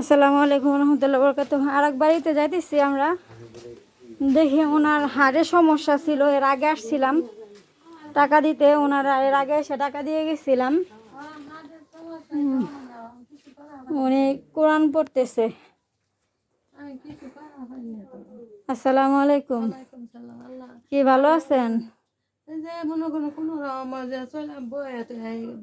আসসালামু আলাইকুম রহমতুল্লাহ বরকাতুহ। আরেক বাড়িতে যাইতেছি আমরা। দেখি ওনার হাড়ে সমস্যা ছিল, এর আগে আসছিলাম টাকা দিতে, ওনারা এর আগে এসে টাকা দিয়ে গেছিলাম। উনি কোরআন পড়তেছে। আসসালামু আলাইকুম, কি ভালো আছেন? মনে করো কোনো চলে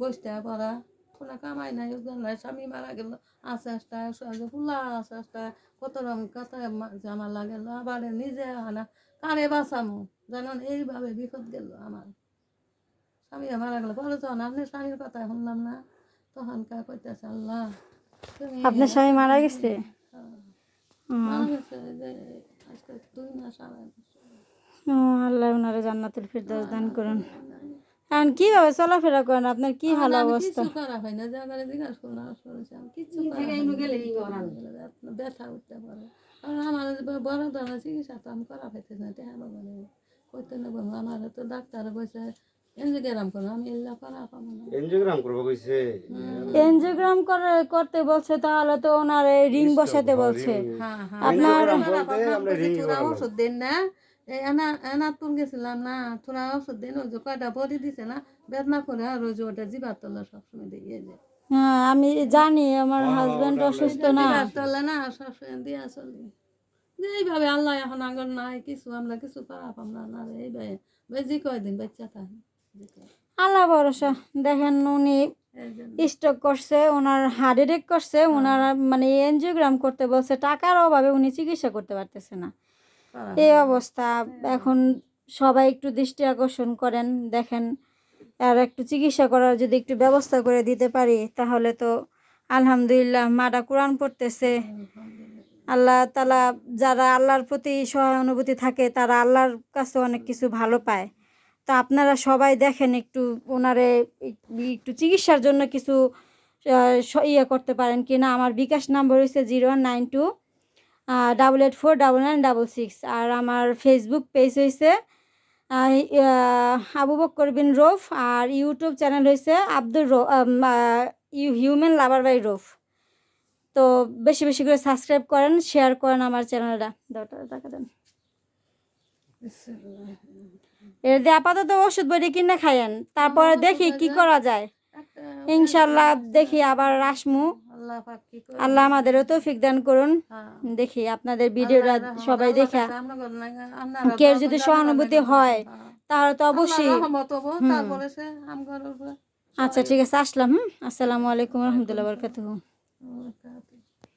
বসতে পড়া কোনো কামাই নাই, নাই, স্বামী মারা গেল, আস্তে আস্তে ফুলা আস্তে আস্তে কত রকম কথা জামালা গেল, আবার নিজে আনা কারে বাঁচামো জানেন, এইভাবে বিপদ গেল আমার। স্বামী মারা গেল বলো, তখন আপনি স্বামীর কথা শুনলাম না, তখন কা কইতেছে আল্লাহ আপনার স্বামী মারা গেছে? মারা গেছে যে আজকে 2 মাস আড়াই মাস। ও আল্লাহ ওনারে জান্নাতুল ফিরদাউস দান করুন। এখন কিভাবে চলাফেরা করেন, আপনার কি হাল অবস্থা? কিছু করা হয় না, জায়গায় জিজ্ঞাসা করলাম কিছু ব্যথা উঠতে পারে। আর আমার বড় ধরনের চিকিৎসা তো আমি করা পাইতে না, টেহা বাগানে করতে না বলবো, আমার তো ডাক্তার বসে এনজিওগ্রাম করবো, আমি এগুলা করা পাবো না। এনজিওগ্রাম করবো কইছে, এনজিওগ্রাম করতে বলছে, তাহলে তো ওনার রিং বসাতে বলছে। আপনার ওষুধ দেন না, এনাতুন গেছিলাম না, থোড়া ওষুধ দেন, ওই যে কয়টা বড়ি দিছে না বেদনা করে, আর ওই যে ওটা জিবার তলা সবসময় দিয়ে যায়। হ্যাঁ আমি জানি, আমার হাজবেন্ড অসুস্থ না। তলা না সবসময় দিয়া চলি যে এইভাবে। আল্লাহ এখন আগর নাই কিছু, আমরা কিছু করা পাম না, না রে এইভাবে বেজি কয়দিন বাচ্চা থাকে। আল্লাহ ভরসা। দেখেন উনি স্ট্রোক করছে, ওনার হার্ট অ্যাটাক করছে, ওনার মানে এনজিওগ্রাম করতে বলছে, টাকার অভাবে উনি চিকিৎসা করতে পারতেছে না, এই অবস্থা। এখন সবাই একটু দৃষ্টি আকর্ষণ করেন, দেখেন আর একটু চিকিৎসা করার যদি একটু ব্যবস্থা করে দিতে পারি তাহলে তো আলহামদুলিল্লাহ। মাটা কোরআন পড়তেছে, আল্লাহ তালা যারা আল্লাহর প্রতি সহানুভূতি থাকে তারা আল্লাহর কাছে অনেক কিছু ভালো পায়। তো আপনারা সবাই দেখেন একটু ওনারে একটু চিকিৎসার জন্য কিছু ইয়ে করতে পারেন কি না। আমার বিকাশ নাম্বার হচ্ছে 0192 884996, আর আমার ফেসবুক পেজ হয়েছে আবু বকর বিন রৌফ, আর ইউটিউব চ্যানেল হয়েছে Abdur human lover by Rauf. তো বেশি বেশি করে সাবস্ক্রাইব করেন, শেয়ার করেন আমার চ্যানেলটা। টাকা দেন, এর দিয়ে আপাতত ওষুধ বড়ি কিনে খাইয়েন, তারপরে দেখি কি করা যায়। ইনশাল্লাহ দেখি আবার আসমু। আল্লাহ আমাদেরও তৌফিক দান করুন। দেখি আপনাদের ভিডিওটা সবাই দেখা, কেউ যদি সহানুভূতি হয় তাহলে তো অবশ্যই। আচ্ছা ঠিক আছে, আসলাম। আসসালামু আলাইকুম রহমতুল্লাহ বরকাতুহু।